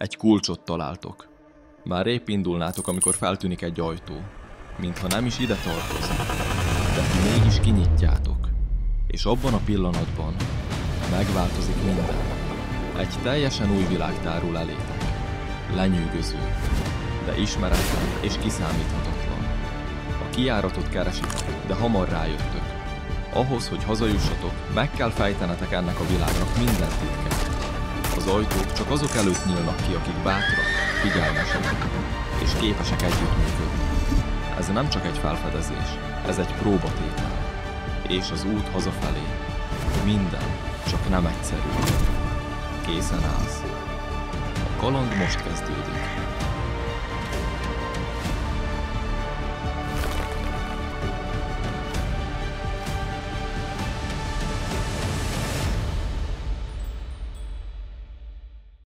Egy kulcsot találtok. Már épp indulnátok, amikor feltűnik egy ajtó. Mintha nem is ide tartozik, de ti mégis kinyitjátok. És abban a pillanatban megváltozik minden. Egy teljesen új világ tárul elétek. Lenyűgöző, de ismeretlen és kiszámíthatatlan. A kijáratot keresitek, de hamar rájöttök. Ahhoz, hogy hazajussatok, meg kell fejtenetek ennek a világnak minden titkát. Az ajtók csak azok előtt nyílnak ki, akik bátrak, figyelmesek és képesek együttműködni. Ez nem csak egy felfedezés, ez egy próbatétel. És az út hazafelé minden, csak nem egyszerű. Készen állsz. A kaland most kezdődik.